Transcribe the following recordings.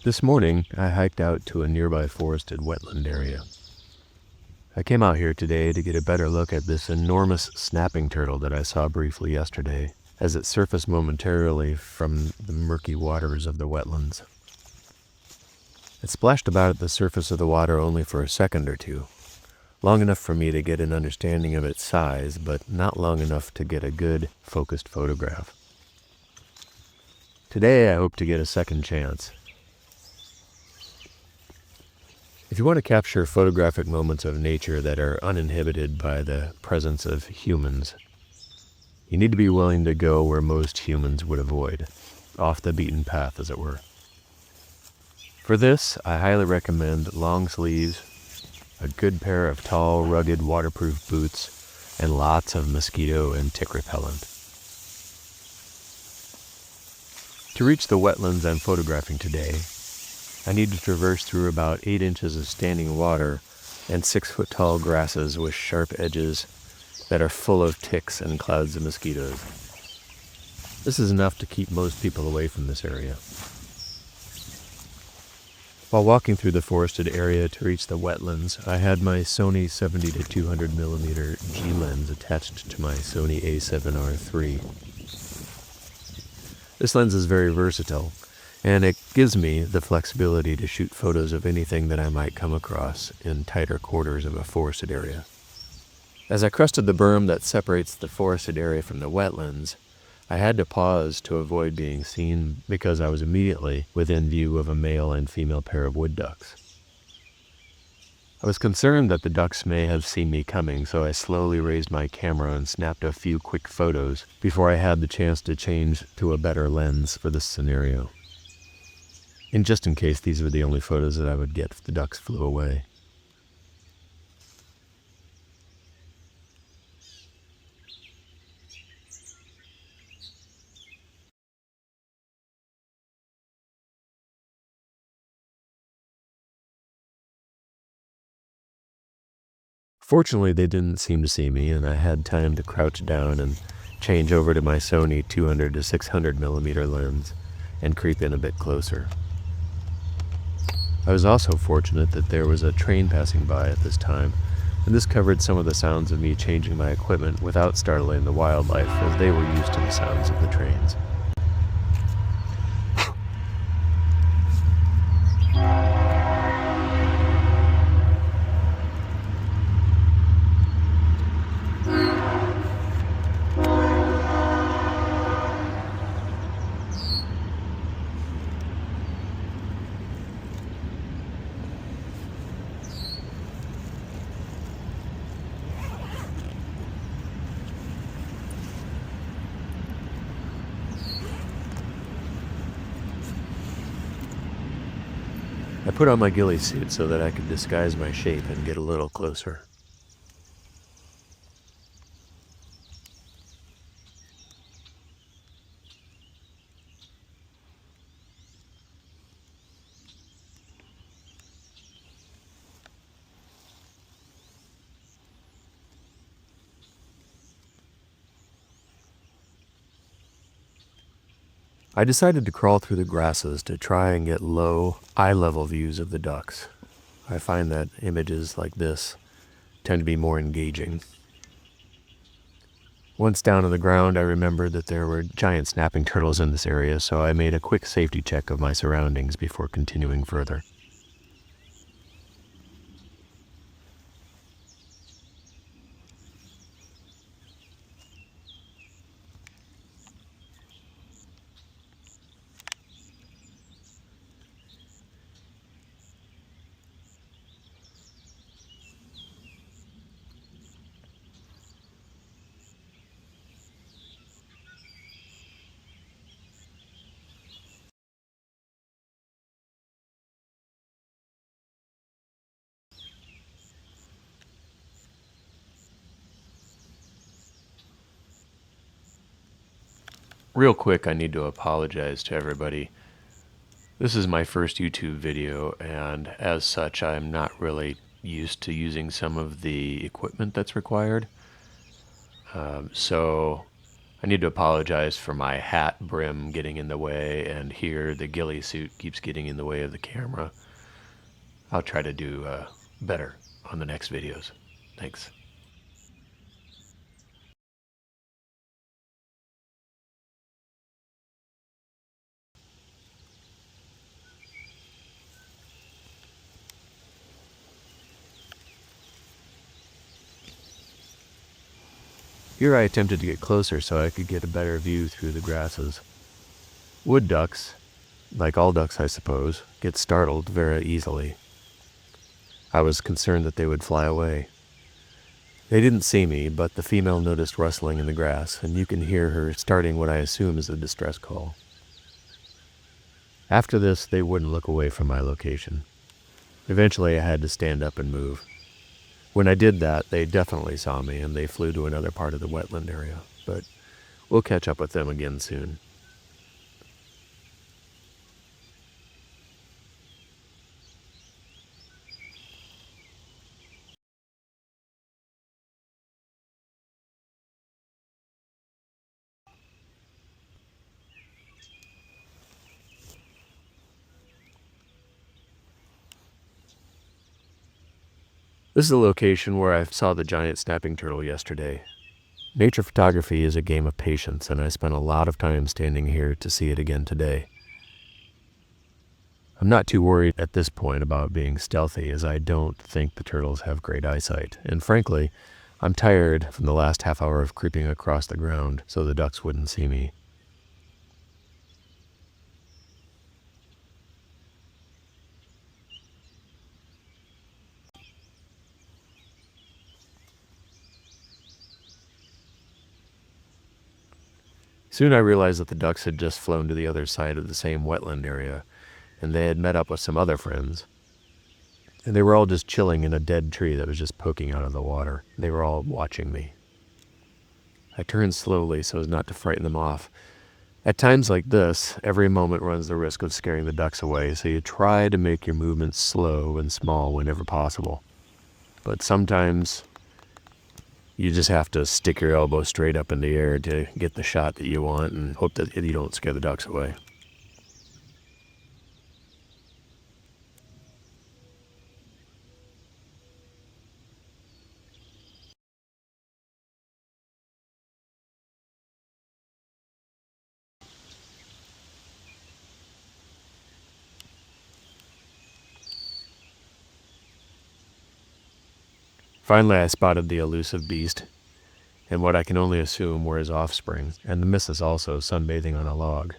This morning, I hiked out to a nearby forested wetland area. I came out here today to get a better look at this enormous snapping turtle that I saw briefly yesterday as it surfaced momentarily from the murky waters of the wetlands. It splashed about at the surface of the water only for a second or two, long enough for me to get an understanding of its size, but not long enough to get a good, focused photograph. Today, I hope to get a second chance. If you want to capture photographic moments of nature that are uninhibited by the presence of humans, you need to be willing to go where most humans would avoid, off the beaten path, as it were. For this, I highly recommend long sleeves, a good pair of tall, rugged, waterproof boots, and lots of mosquito and tick repellent. To reach the wetlands I'm photographing today, I need to traverse through about 8 inches of standing water and 6-foot-tall grasses with sharp edges that are full of ticks and clouds of mosquitoes. This is enough to keep most people away from this area. While walking through the forested area to reach the wetlands, I had my Sony 70-200mm G lens attached to my Sony a7R III. This lens is very versatile, and it gives me the flexibility to shoot photos of anything that I might come across in tighter quarters of a forested area. As I crested the berm that separates the forested area from the wetlands, I had to pause to avoid being seen because I was immediately within view of a male and female pair of wood ducks. I was concerned that the ducks may have seen me coming, so I slowly raised my camera and snapped a few quick photos before I had the chance to change to a better lens for this scenario. And just in case these were the only photos that I would get if the ducks flew away. Fortunately, they didn't seem to see me, and I had time to crouch down and change over to my Sony 200 to 600mm lens and creep in a bit closer. I was also fortunate that there was a train passing by at this time, and this covered some of the sounds of me changing my equipment without startling the wildlife, as they were used to the sounds of the trains. I put on my ghillie suit so that I could disguise my shape and get a little closer. I decided to crawl through the grasses to try and get low, eye-level views of the ducks. I find that images like this tend to be more engaging. Once down on the ground, I remembered that there were giant snapping turtles in this area, so I made a quick safety check of my surroundings before continuing further. Real quick, I need to apologize to everybody. This is my first YouTube video, and as such, I'm not really used to using some of the equipment that's required. So I need to apologize for my hat brim getting in the way, and here the ghillie suit keeps getting in the way of the camera. I'll try to do better on the next videos. Thanks. Here I attempted to get closer so I could get a better view through the grasses. Wood ducks, like all ducks I suppose, get startled very easily. I was concerned that they would fly away. They didn't see me, but the female noticed rustling in the grass, and you can hear her starting what I assume is a distress call. After this, they wouldn't look away from my location. Eventually, I had to stand up and move. When I did that, they definitely saw me, and they flew to another part of the wetland area, but we'll catch up with them again soon. This is a location where I saw the giant snapping turtle yesterday. Nature photography is a game of patience, and I spent a lot of time standing here to see it again today. I'm not too worried at this point about being stealthy, as I don't think the turtles have great eyesight, and frankly, I'm tired from the last half hour of creeping across the ground so the ducks wouldn't see me. Soon I realized that the ducks had just flown to the other side of the same wetland area, and they had met up with some other friends. And they were all just chilling in a dead tree that was just poking out of the water. They were all watching me. I turned slowly so as not to frighten them off. At times like this, every moment runs the risk of scaring the ducks away, so you try to make your movements slow and small whenever possible. But sometimes you just have to stick your elbow straight up in the air to get the shot that you want and hope that you don't scare the ducks away. Finally, I spotted the elusive beast, and what I can only assume were his offspring, and the missus also sunbathing on a log.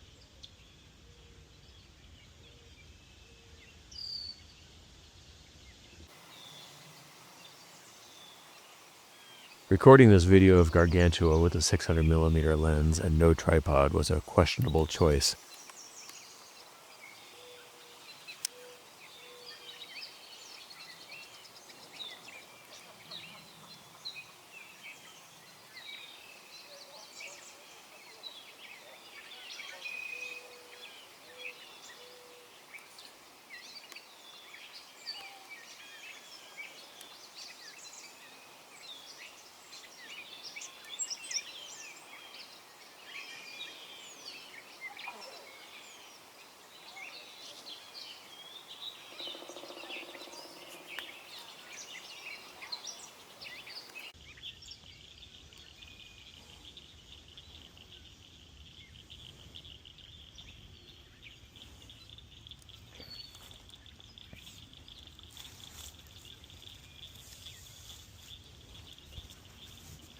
Recording this video of Gargantua with a 600mm lens and no tripod was a questionable choice.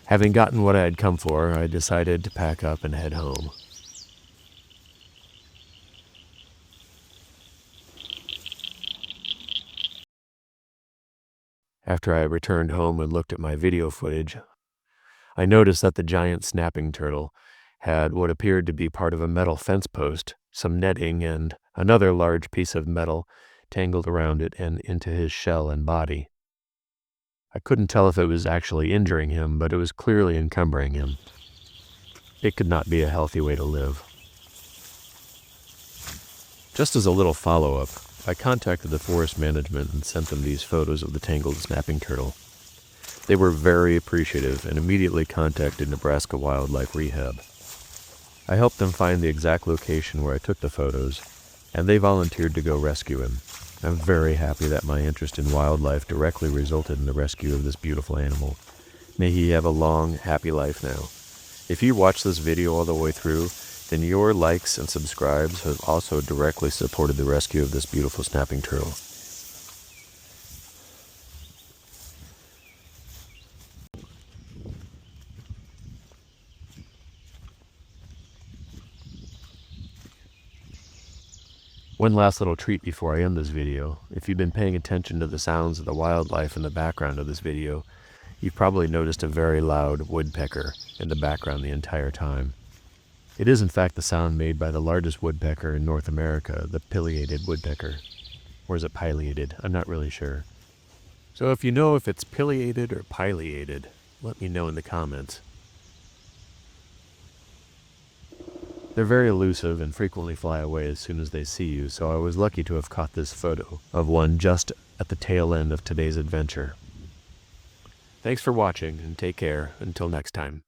Having gotten what I had come for, I decided to pack up and head home. After I returned home and looked at my video footage, I noticed that the giant snapping turtle had what appeared to be part of a metal fence post, some netting, and another large piece of metal tangled around it and into his shell and body. I couldn't tell if it was actually injuring him, but it was clearly encumbering him. It could not be a healthy way to live. Just as a little follow-up, I contacted the forest management and sent them these photos of the tangled snapping turtle. They were very appreciative and immediately contacted Nebraska Wildlife Rehab. I helped them find the exact location where I took the photos, and they volunteered to go rescue him. I'm very happy that my interest in wildlife directly resulted in the rescue of this beautiful animal. May he have a long, happy life now. If you watch this video all the way through, then your likes and subscribes have also directly supported the rescue of this beautiful snapping turtle. One last little treat before I end this video. If you've been paying attention to the sounds of the wildlife in the background of this video, you've probably noticed a very loud woodpecker in the background the entire time. It is in fact the sound made by the largest woodpecker in North America, the pileated woodpecker. Or is it pileated? I'm not really sure. So if you know if it's pileated or pileated, let me know in the comments. They're very elusive and frequently fly away as soon as they see you, so I was lucky to have caught this photo of one just at the tail end of today's adventure. Thanks for watching, and take care until next time.